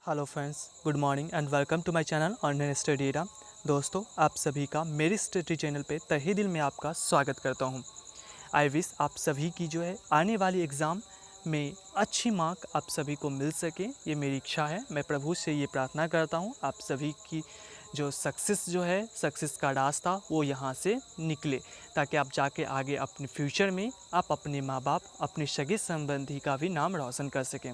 Hello friends, good morning and welcome to my channel online study era. दोस्तों, आप सभी का मेरे स्टडी चैनल पे तहे दिल में आपका स्वागत करता हूँ। आई विश आप सभी की जो है आने वाली एग्ज़ाम में अच्छी मार्क आप सभी को मिल सके, ये मेरी इच्छा है। मैं प्रभु से ये प्रार्थना करता हूँ आप सभी की जो सक्सेस का रास्ता वो यहाँ से निकले, ताकि आप जाके आगे अपने फ्यूचर में आप अपने माँ बाप, अपने सगे संबंधी का भी नाम रोशन कर सकें।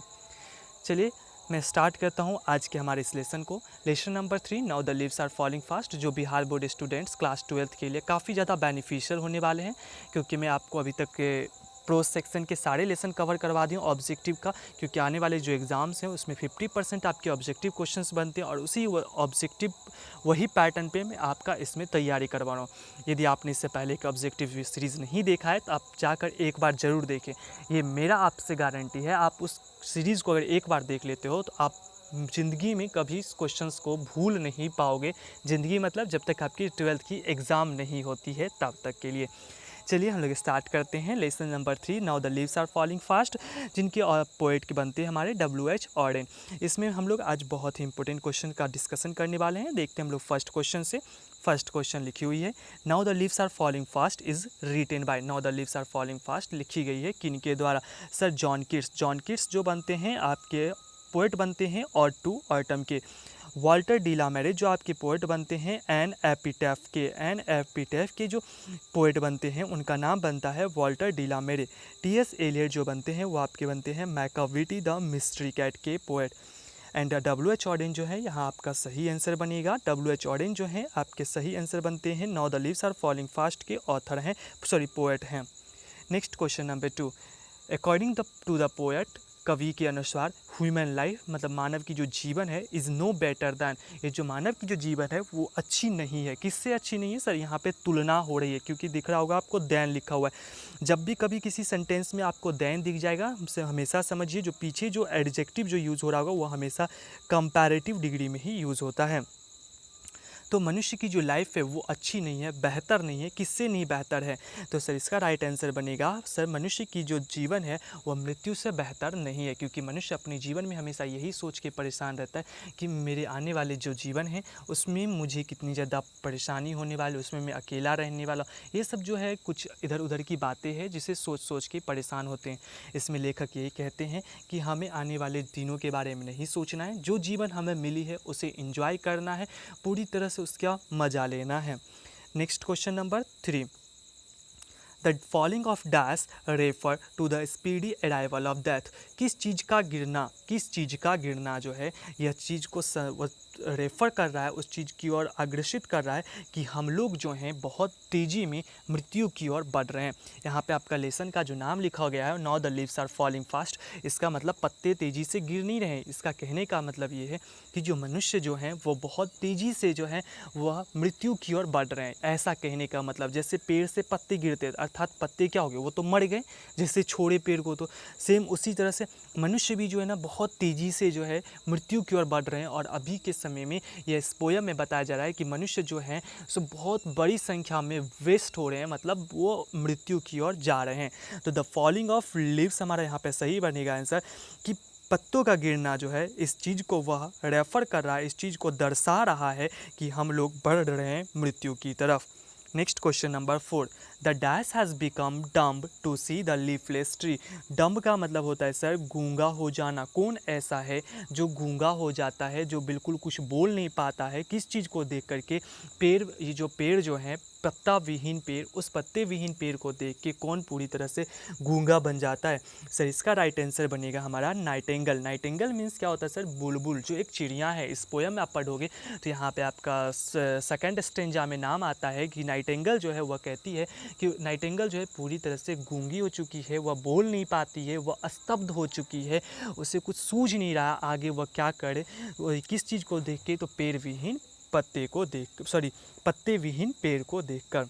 चलिए मैं स्टार्ट करता हूँ आज के हमारे इस लेसन को। Lesson number 3, now the leaves are falling fast, जो Bihar board students class 12th के लिए काफ़ी ज़्यादा बेनिफिशियल होने वाले हैं, क्योंकि मैं आपको अभी तक के प्रोज सेक्शन के सारे लेसन कवर करवा दी हूँ ऑब्जेक्टिव का, क्योंकि आने वाले जो एग्ज़ाम्स हैं उसमें 50% आपके ऑब्जेक्टिव क्वेश्चंस बनते हैं और उसी ऑब्जेक्टिव वही पैटर्न पे मैं आपका इसमें तैयारी करवा रहा हूँ। यदि आपने इससे पहले एक ऑब्जेक्टिव सीरीज़ नहीं देखा है तो आप जाकर एक बार ज़रूर देखें, ये मेरा आपसे गारंटी है। आप उस सीरीज़ को अगर एक बार देख लेते हो तो आप ज़िंदगी में कभी इस क्वेश्चंस को भूल नहीं पाओगे। ज़िंदगी मतलब जब तक आपकी 12th की एग्ज़ाम नहीं होती है तब तक के लिए। चलिए हम लोग स्टार्ट करते हैं lesson number 3, now the leaves are falling fast, जिनके पोएट के बनते हैं हमारे W.H. ऑडेन। इसमें हम लोग आज बहुत ही इंपॉर्टेंट क्वेश्चन का डिस्कशन करने वाले हैं। देखते हैं हम लोग फर्स्ट क्वेश्चन से। फर्स्ट क्वेश्चन लिखी हुई है, now the leaves are falling fast is written by. Now the leaves are falling fast लिखी गई है किनके द्वारा? Sir John Keats. John Keats जो बनते हैं आपके पोएट बनते हैं और टू ऑटम के। वाल्टर डी ला मेरे जो आपके पोएट बनते हैं एन एपिटैफ के। एन एपिटैफ के जो पोएट बनते हैं उनका नाम बनता है वाल्टर डी ला मेरे। T.S. एलियट जो बनते हैं वो आपके बनते हैं मैकाविटी द मिस्ट्री कैट के पोएट। And W.H. ऑडेन जो है यहाँ आपका सही आंसर बनेगा। W.H. ऑडेन जो है आपके सही आंसर बनते हैं, now the leaves are falling fast के ऑथर हैं, पोएट हैं। Next question number 2, according to the poet, कवि के अनुसार ह्यूमन लाइफ मतलब मानव की जो जीवन है इज़ नो बेटर दैन। ये जो मानव की जो जीवन है वो अच्छी नहीं है। किससे अच्छी नहीं है सर? यहाँ पे तुलना हो रही है, क्योंकि दिख रहा होगा आपको दैन लिखा हुआ है। जब भी कभी किसी सेंटेंस में आपको दैन दिख जाएगा, हमसे हमेशा समझिए जो पीछे जो एडजेक्टिव जो यूज़ हो रहा होगा वो हमेशा कंपैरेटिव डिग्री में ही यूज़ होता है। तो मनुष्य की जो लाइफ है वो अच्छी नहीं है, बेहतर नहीं है। किससे नहीं बेहतर है? तो सर इसका राइट आंसर बनेगा सर मनुष्य की जो जीवन है वह मृत्यु से बेहतर नहीं है, क्योंकि मनुष्य अपने जीवन में हमेशा यही सोच के परेशान रहता है कि मेरे आने वाले जो जीवन है उसमें मुझे कितनी ज़्यादा परेशानी होने वाली, उसमें मैं अकेला रहने वाला। ये सब जो है कुछ इधर उधर की बातें हैं जिसे सोच सोच के परेशान होते हैं। इसमें लेखक यही कहते हैं कि हमें आने वाले दिनों के बारे में नहीं सोचना है, जो जीवन हमें मिली है उसे इंजॉय करना है, पूरी तरह से उसका मजा लेना है। Next question number 3, the falling of dash refer to the speedy arrival of death. किस चीज़ का गिरना जो है यह चीज़ को रेफ़र कर रहा है, उस चीज़ की ओर अग्रसित कर रहा है कि हम लोग जो हैं बहुत तेज़ी में मृत्यु की ओर बढ़ रहे हैं। यहाँ पे आपका लेसन का जो नाम लिखा गया है, now the leaves are falling fast, इसका मतलब पत्ते तेज़ी से गिर नहीं रहे। इसका कहने का मतलब ये है कि जो मनुष्य जो हैं वो बहुत तेज़ी से जो है वह मृत्यु की ओर बढ़ रहे हैं। ऐसा कहने का मतलब जैसे पेड़ से पत्ते गिरते, अर्थात पत्ते क्या हो गए, वो तो मर गए, जैसे छोड़े पेड़ को, तो सेम उसी तरह से मनुष्य भी जो है ना बहुत तेज़ी से जो है मृत्यु की ओर बढ़ रहे हैं। और अभी के समय में यह इस पोयम में बताया जा रहा है कि मनुष्य जो हैं सो बहुत बड़ी संख्या में वेस्ट हो रहे हैं, मतलब वो मृत्यु की ओर जा रहे हैं। तो द फॉलिंग ऑफ लीव्स हमारा यहाँ पे सही बनेगा आंसर, कि पत्तों का गिरना जो है इस चीज़ को वह रेफ़र कर रहा है, इस चीज़ को दर्शा रहा है कि हम लोग बढ़ रहे हैं मृत्यु की तरफ। Next question number 4, the dash has become dumb to see the leafless tree. Dumb का मतलब होता है सर गूंगा हो जाना। कौन ऐसा है जो गूंगा हो जाता है, जो बिल्कुल कुछ बोल नहीं पाता है? किस चीज़ को देख करके? पेड़, ये जो पेड़ जो है पत्ता विहीन पेड़, उस पत्ते विहीन पेड़ को देख के कौन पूरी तरह से गूंगा बन जाता है? सर इसका राइट आंसर बनेगा हमारा नाइटिंगेल। नाइटिंगेल मीन्स क्या होता है सर? बुलबुल, जो एक चिड़िया है। इस पोयम में आप पढ़ोगे तो यहाँ पे आपका सेकंड स्टेंजा में नाम आता है कि नाइटिंगेल जो है वह कहती है कि नाइटिंगेल जो है पूरी तरह से गूंगी हो चुकी है, वह बोल नहीं पाती है, वह स्तब्ध हो चुकी है, उसे कुछ सूझ नहीं रहा आगे वह क्या करे। किस चीज़ को देख के? तो पेड़ विहीन पत्ते विहीन पेड़ को देखकर।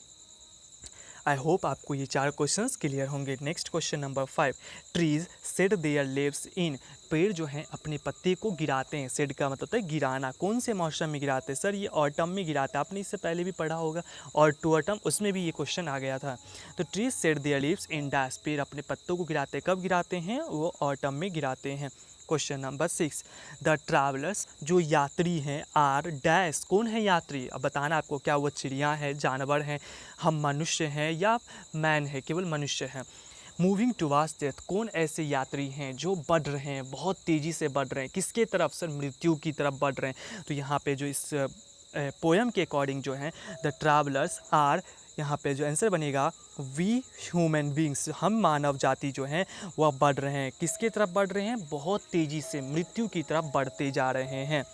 आई होप आपको ये 4 क्वेश्चंस क्लियर होंगे। Next question number 5, trees said there leaves इन। पेड़ जो हैं अपने पत्ते को गिराते हैं। सेड का मतलब होता है गिराना। कौन से मौसम में गिराते हैं सर? ये ऑटम में गिराते हैं। आपने इससे पहले भी पढ़ा होगा और टू ऑटम, उसमें भी ये क्वेश्चन आ गया था। तो trees said there leaves in dash, पेड़ अपने पत्तों को गिराते हैं। कब गिराते हैं? वो ऑटम में गिराते हैं। क्वेश्चन नंबर 6, द ट्रैवलर्स जो यात्री हैं आर डैश, कौन है यात्री? अब बताना आपको, क्या वो चिड़िया है, जानवर हैं, हम मनुष्य हैं या मैन है, केवल मनुष्य हैं। मूविंग टुवार्ड्स डेथ, कौन ऐसे यात्री हैं जो बढ़ रहे हैं, बहुत तेज़ी से बढ़ रहे हैं, किसके तरफ? सर मृत्यु की तरफ बढ़ रहे हैं। तो यहाँ पे जो इस पोएम के अकॉर्डिंग जो है द ट्रैवलर्स आर, यहाँ पे जो आंसर बनेगा वी ह्यूमन बींग्स, हम मानव जाति जो हैं वह बढ़ रहे हैं, किसके तरफ बढ़ रहे हैं? बहुत तेज़ी से मृत्यु की तरफ बढ़ते जा रहे हैं।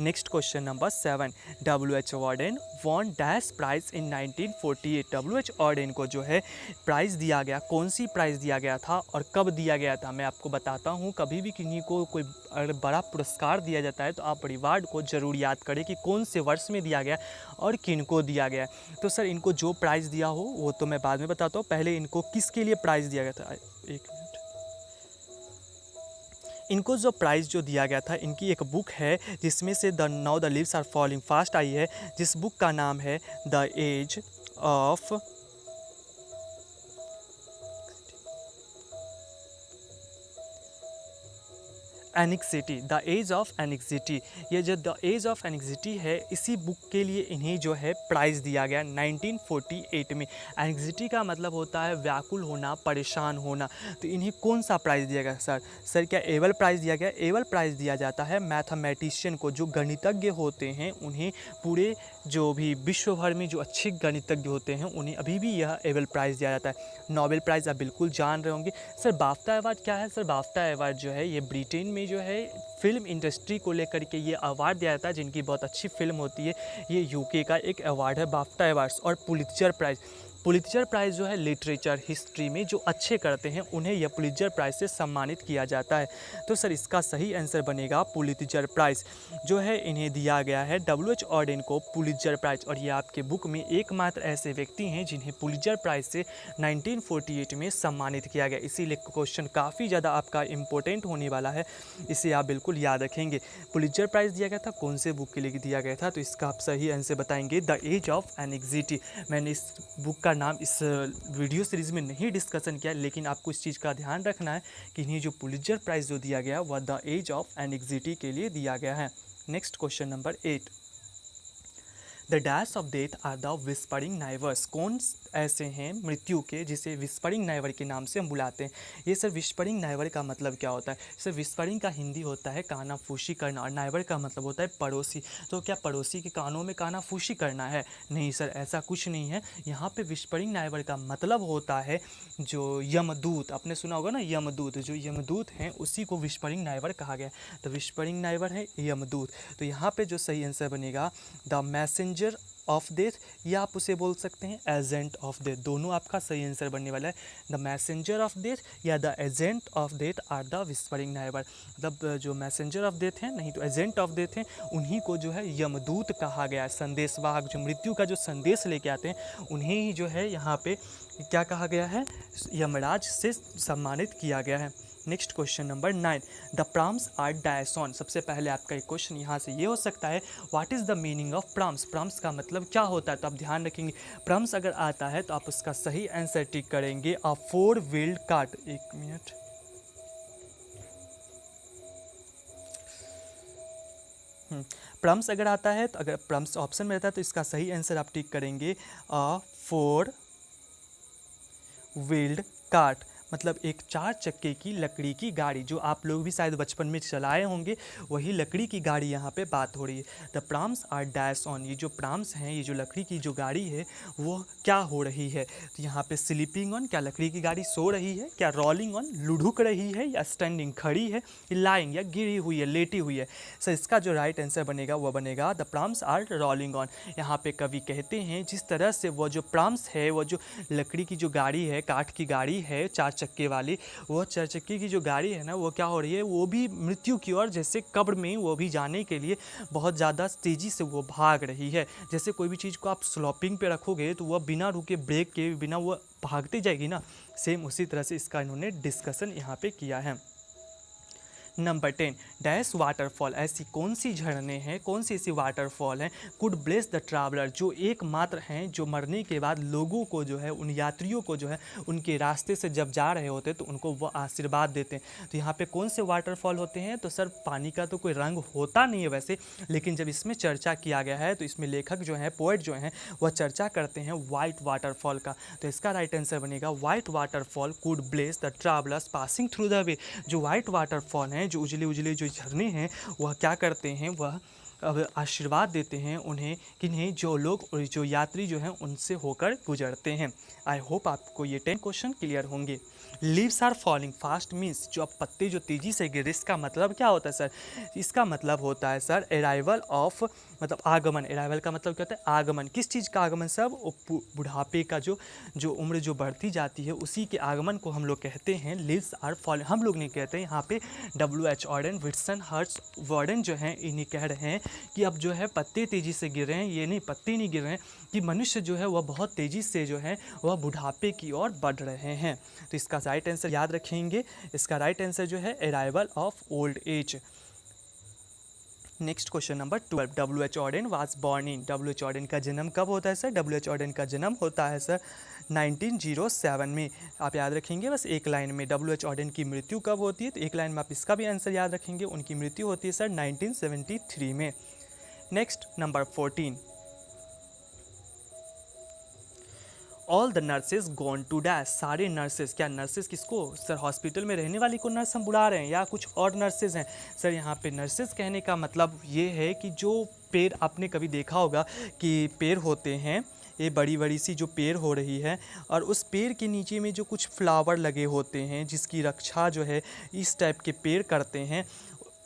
Next question number 7, W H. Auden won dash prize in 1948, W H. Auden को जो है प्राइज़ दिया गया, कौन सी प्राइज़ दिया गया था और कब दिया गया था? मैं आपको बताता हूँ, कभी भी किन्हीं को कोई बड़ा पुरस्कार दिया जाता है तो आप रिवार्ड को ज़रूर याद करें कि कौन से वर्ष में दिया गया और किन को दिया गया। तो सर इनको जो प्राइज़ दिया हो वो तो मैं बाद में बताता हूँ, पहले इनको किसके लिए प्राइज़ दिया गया था? एक मिनट, इनको जो प्राइज़ जो दिया गया था, इनकी एक बुक है जिसमें से the now the leaves are falling fast आई है, जिस बुक का नाम है the age of anxiety, the age of anxiety. ये जो द एज ऑफ एनिक्सिटी है, इसी बुक के लिए इन्हें जो है प्राइज़ दिया गया 1948 में। एनिक्सिटी का मतलब होता है व्याकुल होना, परेशान होना। तो इन्हें कौन सा प्राइज़ दिया गया सर? सर क्या एबल प्राइज़ दिया गया? एबल प्राइज़ दिया जाता है मैथमेटिशियन को, जो गणितज्ञ होते हैं उन्हें, पूरे जो भी विश्व भर में जो अच्छे गणितज्ञ होते हैं उन्हें अभी भी यह एबल प्राइज़ दिया जाता है। नोबेल प्राइज़ आप बिल्कुल जान रहे होंगे। सर बाफ्टा अवार्ड क्या है? सर बाफ्टा अवार्ड जो है ये ब्रिटेन में जो है फिल्म इंडस्ट्री को लेकर के ये अवार्ड दिया जाता है, जिनकी बहुत अच्छी फिल्म होती है। ये यूके का एक अवार्ड है बाफ्टा अवार्ड्स। और पुलित्जर प्राइज़, पुलित्जर प्राइज़ जो है लिटरेचर हिस्ट्री में जो अच्छे करते हैं उन्हें यह पुलित्जर प्राइज़ से सम्मानित किया जाता है। तो सर इसका सही आंसर बनेगा पुलित्जर प्राइज़ जो है इन्हें दिया गया है, डब्ल्यू.एच. ऑर्डेन को पुलित्जर प्राइज़। और ये आपके बुक में एकमात्र ऐसे व्यक्ति हैं जिन्हें पुलित्जर प्राइज़ से 1948 में सम्मानित किया गया। इसीलिए क्वेश्चन काफ़ी ज़्यादा आपका इम्पोर्टेंट होने वाला है, इसे आप बिल्कुल याद रखेंगे। पुलित्जर प्राइज़ दिया गया था, कौन से बुक के लिए दिया गया था? तो इसका आप सही आंसर बताएंगे द एज ऑफ एनिक्सिटी। मैंने इस बुक का नाम इस वीडियो सीरीज़ में नहीं डिस्कशन किया, लेकिन आपको इस चीज़ का ध्यान रखना है कि इन्हें जो पुलित्जर प्राइज़ जो दिया गया वह द एज ऑफ एनिक्सिटी के लिए दिया गया है। Next question number 8, the dash of death are the whispering neighbours, कौन ऐसे हैं मृत्यु के जिसे विस्परिंग नाइवर के नाम से हम बुलाते हैं? ये सर विस्परिंग नाइवर का मतलब क्या होता है? सर विस्परिंग का हिंदी होता है कानाफूसी करना, और नाइवर का मतलब होता है पड़ोसी। तो क्या पड़ोसी के कानों में कानाफूसी करना है? नहीं सर, ऐसा कुछ नहीं है। यहाँ पे विस्परिंग नाइवर का मतलब होता है जो यमदूत, आपने सुना होगा ना यमदूत, जो यमदूत हैं उसी को विस्परिंग नाइवर कहा गया। तो विस्परिंग नाइवर है यमदूत। तो यहाँ पे जो सही आंसर बनेगा द मैसेंजर ऑफ डेथ, या आप उसे बोल सकते हैं एजेंट ऑफ डेथ। दोनों आपका सही आंसर बनने वाला है, द मैसेंजर ऑफ डेथ या the agent of death are the whispering नाइवर। मतलब जो मैसेंजर ऑफ डेथ हैं, नहीं तो एजेंट ऑफ डेथ हैं, उन्हीं को जो है यमदूत कहा गया है। संदेशवाहक, जो मृत्यु का जो संदेश लेके आते हैं उन्हें ही जो है यहाँ पे क्या कहा गया है? यमराज से सम्मानित किया गया है। Next question number 9, the prams are Dyson. सबसे पहले आपका एक क्वेश्चन यहाँ से ये हो सकता है, what is the meaning of prams? Prams का मतलब क्या होता है? तो आप ध्यान रखेंगे, प्राम्स अगर आता है तो आप उसका सही आंसर टिक करेंगे अ 4 व्हील्ड कार्ट। एक मिनट, प्राम्स अगर आता है तो अगर प्राम्स ऑप्शन में रहता है तो इसका सही आंसर आप टिक करेंगे अ 4 व्हील्ड कार्ट। मतलब एक 4 चक्के की लकड़ी की गाड़ी, जो आप लोग भी शायद बचपन में चलाए होंगे, वही लकड़ी की गाड़ी यहाँ पे बात हो रही है। The prams are dash on, ये जो प्राम्स हैं, ये जो लकड़ी की जो गाड़ी है वो क्या हो रही है? तो यहाँ पे स्लीपिंग ऑन, क्या लकड़ी की गाड़ी सो रही है? क्या रोलिंग ऑन, लुढ़क रही है? या स्टैंडिंग, खड़ी है? लाइंग, या गिरी हुई है, लेटी हुई है? सो इसका जो राइट आंसर बनेगा वह बनेगा the prams are rolling on. यहाँ पे कवि कहते हैं जिस तरह से वो जो प्राम्स है, वो जो लकड़ी की जो गाड़ी है, काठ की गाड़ी है 4 चक्के वाली, वो 4 चक्के की जो गाड़ी है ना, वो क्या हो रही है? वो भी मृत्यु की ओर, जैसे कब्र में वो भी जाने के लिए बहुत ज़्यादा तेज़ी से वो भाग रही है। जैसे कोई भी चीज़ को आप स्लॉपिंग पे रखोगे तो वह बिना रुके, ब्रेक के बिना वो भागती जाएगी ना, सेम उसी तरह से इसका इन्होंने डिस्कशन यहाँ पे किया है। नंबर 10, डैश वाटरफॉल, ऐसी कौन सी झरने हैं, कौन सी ऐसी वाटरफॉल हैं कुड ब्लेस द ट्रैवलर, जो एकमात्र हैं जो मरने के बाद लोगों को जो है, उन यात्रियों को जो है उनके रास्ते से जब जा रहे होते तो उनको वो आशीर्वाद देते हैं। तो यहाँ पे कौन से वाटरफॉल होते हैं? तो सर पानी का तो कोई रंग होता नहीं है वैसे, लेकिन जब इसमें चर्चा किया गया है तो इसमें लेखक जो है, पोएट जो हैं, वह चर्चा करते हैं वाइट वाटरफॉल का। तो इसका राइट आंसर बनेगा white waterfall could bless the travellers passing through the way. जो वाइट वाटरफॉल हैं, जो उजले उजले जो झरने हैं, वह क्या करते हैं, वह अब आशीर्वाद देते हैं उन्हें, किन्हें, जो लोग और जो यात्री जो हैं उनसे होकर गुजरते हैं। आई होप आपको ये 10 क्वेश्चन क्लियर होंगे। Leaves are falling fast means, जो अब पत्ते जो तेज़ी से गिर, इसका मतलब क्या होता है सर? इसका मतलब होता है सर अराइवल ऑफ, मतलब आगमन। अराइवल का मतलब क्या होता है? आगमन। किस चीज़ का आगमन सर? बुढ़ापे का जो उम्र जो बढ़ती जाती है उसी के आगमन को हम लोग कहते हैं लीव्स आर फॉलिंग। हम लोग नहीं कहते हैं, यहाँ पे W.H. Odean, Whitson, hertz warden जो हैं इन्हीं कह रहे हैं कि अब जो है पत्ते तेज़ी से गिर रहे हैं। ये नहीं, पत्ते नहीं गिर रहे हैं, कि मनुष्य जो है वह बहुत तेज़ी से जो है वह बुढ़ापे की ओर बढ़ रहे हैं। तो इसका राइट आंसर याद रखेंगे, इसका राइट आंसर जो है arrival of old age. Next question number 12, W.H. Odean was born in. W.H. Odean का जन्म कब होता है सर? W.H. ऑडेन का जन्म होता है सर 1907 में। आप याद रखेंगे बस एक लाइन में। W.H. ऑडेन की मृत्यु कब होती है? तो एक लाइन में आप इसका भी आंसर याद रखेंगे। उनकी मृत्यु होती है सर 1973 में। Next number 14, all the nurses gone to dash. सारे नर्सेज, क्या नर्सेज किसको सर? हॉस्पिटल में रहने वाली को नर्स हम बुला रहे हैं या कुछ और नर्सेज हैं? सर यहाँ पे नर्सेज कहने का मतलब ये है कि जो पेड़, आपने कभी देखा होगा कि पेड़ होते हैं, ये बड़ी बड़ी सी जो पेड़ हो रही है, और उस पेड़ के नीचे में जो कुछ फ्लावर लगे होते हैं जिसकी रक्षा जो है इस टाइप के पेड़ करते हैं,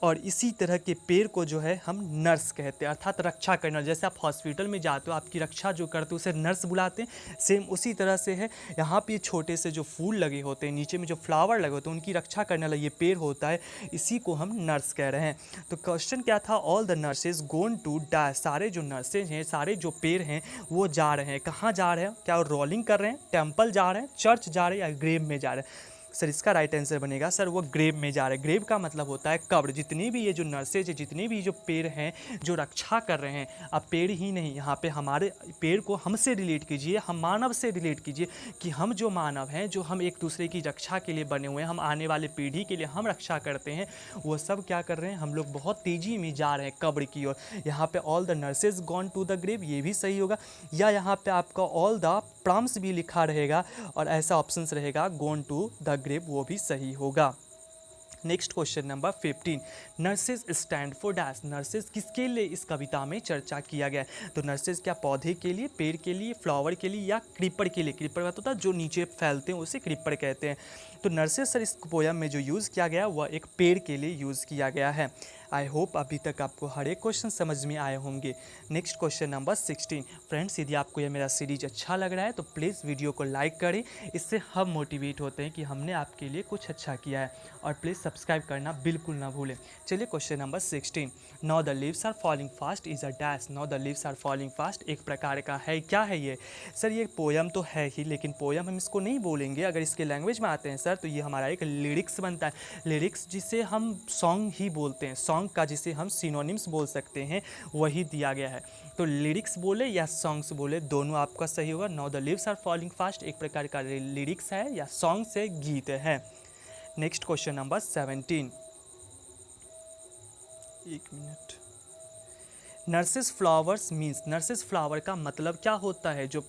और इसी तरह के पेड़ को जो है हम नर्स कहते हैं, अर्थात रक्षा करना। जैसे आप हॉस्पिटल में जाते हो, आपकी रक्षा जो करते हो उसे नर्स बुलाते हैं, सेम उसी तरह से है यहाँ पे छोटे से जो फूल लगे होते हैं, नीचे में जो फ्लावर लगे होते हैं, उनकी रक्षा करने वाला ये पेड़ होता है, इसी को हम नर्स कह रहे हैं। तो क्वेश्चन क्या था? All the nurses gone to die. सारे जो नर्सेज हैं, सारे जो पेड़ हैं वो जा रहे हैं। कहाँ जा रहे हैं? क्या वो रोलिंग कर रहे हैं, टेम्पल जा रहे हैं, चर्च जा रहे हैं, या ग्रेव में जा रहे हैं? सर इसका राइट आंसर बनेगा सर वो ग्रेव में जा रहे हैं। ग्रेव का मतलब होता है कब्र। जितनी भी ये जो नर्सेज है, जितने भी जो पेड़ हैं जो रक्षा कर रहे हैं, अब पेड़ ही नहीं, यहाँ पे हमारे पेड़ को हमसे रिलेट कीजिए, हम मानव से रिलेट कीजिए, कि हम जो मानव हैं, जो हम एक दूसरे की रक्षा के लिए बने हुए हैं, हम आने वाले पीढ़ी के लिए हम रक्षा करते हैं, वो सब क्या कर रहे हैं? हम लोग बहुत तेज़ी में जा रहे हैं कब्र की ओर। यहाँ पे all the nurses gone to the grave, ये भी सही होगा, या यहाँ पे आपका ऑल द प्रॉम्स भी लिखा रहेगा और ऐसा ऑप्शंस रहेगा गोन टू द ग्रेव, वो भी सही होगा। Next question number 15, nurses stand for dash. Nurses किसके लिए इस कविता में चर्चा किया गया है? तो नर्सेज क्या पौधे के लिए, पेड़ के लिए, फ्लावर के लिए, या क्रीपर के लिए? क्रीपर का तो होता है जो नीचे फैलते हैं उसे क्रीपर कहते हैं। तो नर्सेज सर इस पोयम में जो यूज़ किया गया वह एक पेड़ के लिए यूज़ किया गया है। आई होप अभी तक आपको हर एक क्वेश्चन समझ में आए होंगे। नेक्स्ट क्वेश्चन नंबर 16, फ्रेंड्स यदि आपको यह मेरा सीरीज अच्छा लग रहा है तो प्लीज़ वीडियो को लाइक करें, इससे हम मोटिवेट होते हैं कि हमने आपके लिए कुछ अच्छा किया है, और प्लीज़ सब्सक्राइब करना बिल्कुल ना भूलें। चलिए question number 16, now the leaves are falling fast is a dash. Now the leaves are falling fast एक प्रकार का है, क्या है ये? सर ये पोयम तो है ही, लेकिन पोयम हम इसको नहीं बोलेंगे। अगर इसके लैंग्वेज में आते हैं सर तो ये हमारा एक लिरिक्स बनता है। लिरिक्स जिसे हम सॉन्ग ही बोलते हैं, सॉन्ग का जिसे हम सिनोनिम्स बोल सकते हैं, वही दिया गया है। तो लिरिक्स बोले या सॉन्ग्स बोले, दोनों आपका सही होगा। Now the leaves are falling fast एक प्रकार का लिरिक्स है या सॉन्ग से गीत है। नेक्स्ट क्वेश्चन नंबर 17, एक minute. Nurses flowers means, nurses flower का मतलब क्या होता है? जो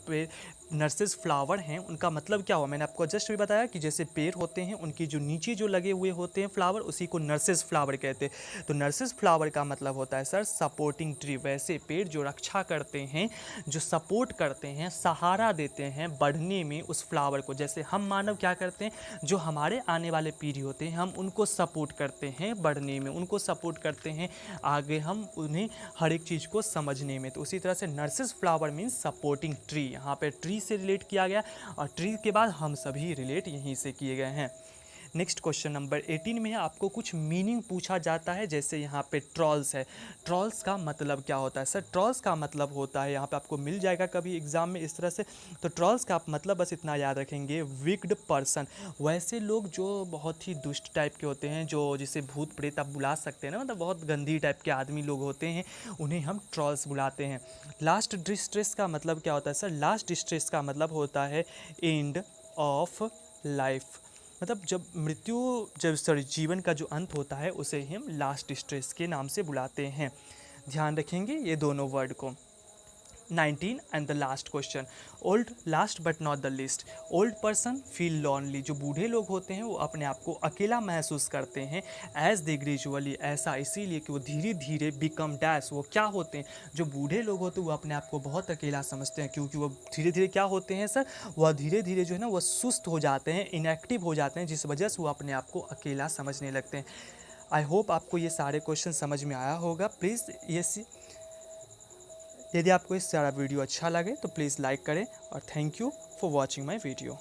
नर्सेस फ्लावर हैं उनका मतलब क्या हुआ? मैंने आपको जस्ट भी बताया कि जैसे पेड़ होते हैं उनकी जो नीचे जो लगे हुए होते हैं फ्लावर, उसी को नर्सेस फ्लावर कहते हैं। तो नर्सेस फ्लावर का मतलब होता है सर सपोर्टिंग ट्री। वैसे पेड़ जो रक्षा करते हैं, जो सपोर्ट करते हैं, सहारा देते हैं बढ़ने में उस फ्लावर को। जैसे हम मानव क्या करते हैं, जो हमारे आने वाले पीढ़ी होते हैं हम उनको सपोर्ट करते हैं बढ़ने में, उनको सपोर्ट करते हैं आगे हम उन्हें हर एक चीज़ को समझने में। तो उसी तरह से nurses flower means supporting tree. यहाँ पे ट्री से रिलेट किया गया और ट्री के बाद हम सभी रिलेट यहीं से किए गए हैं। नेक्स्ट क्वेश्चन नंबर 18 में है, आपको कुछ मीनिंग पूछा जाता है, जैसे यहाँ पे ट्रॉल्स है। ट्रॉल्स का मतलब क्या होता है? सर ट्रॉल्स का मतलब होता है, यहाँ पे आपको मिल जाएगा कभी एग्जाम में इस तरह से। तो ट्रॉल्स का आप मतलब बस इतना याद रखेंगे, विक्ड पर्सन। वैसे लोग जो बहुत ही दुष्ट टाइप के होते हैं, जो जिसे भूत प्रेत आप बुला सकते हैं ना, मतलब बहुत गंदी टाइप के आदमी लोग होते हैं, उन्हें हम ट्रॉल्स बुलाते हैं। लास्ट डिस्ट्रेस का मतलब क्या होता है? सर लास्ट डिस्ट्रेस का मतलब होता है एंड ऑफ लाइफ। मतलब जब सॉरी जीवन का जो अंत होता है उसे ही हम लास्ट स्ट्रेस के नाम से बुलाते हैं। ध्यान रखेंगे ये दोनों वर्ड को। 19 and the last question, old last but not the list. Old person feel lonely. जो बूढ़े लोग होते हैं वो अपने आप को अकेला महसूस करते हैं। एज दे ग्रेजुअली, ऐसा इसीलिए कि वो धीरे धीरे बिकम डैश, वो क्या होते हैं? जो बूढ़े लोग होते हैं वो अपने आप को बहुत अकेला समझते हैं, क्योंकि वो धीरे धीरे क्या होते हैं सर, वह धीरे धीरे जो है ना वह सुस्त हो जाते हैं, इनएक्टिव हो जाते हैं, जिस वजह से वो अपने आप को अकेला समझने लगते हैं। आई होप आपको ये सारे क्वेश्चन समझ में आया होगा। प्लीज़ यदि आपको इस सारा वीडियो अच्छा लगे तो प्लीज़ लाइक करें, और thank you for watching my video.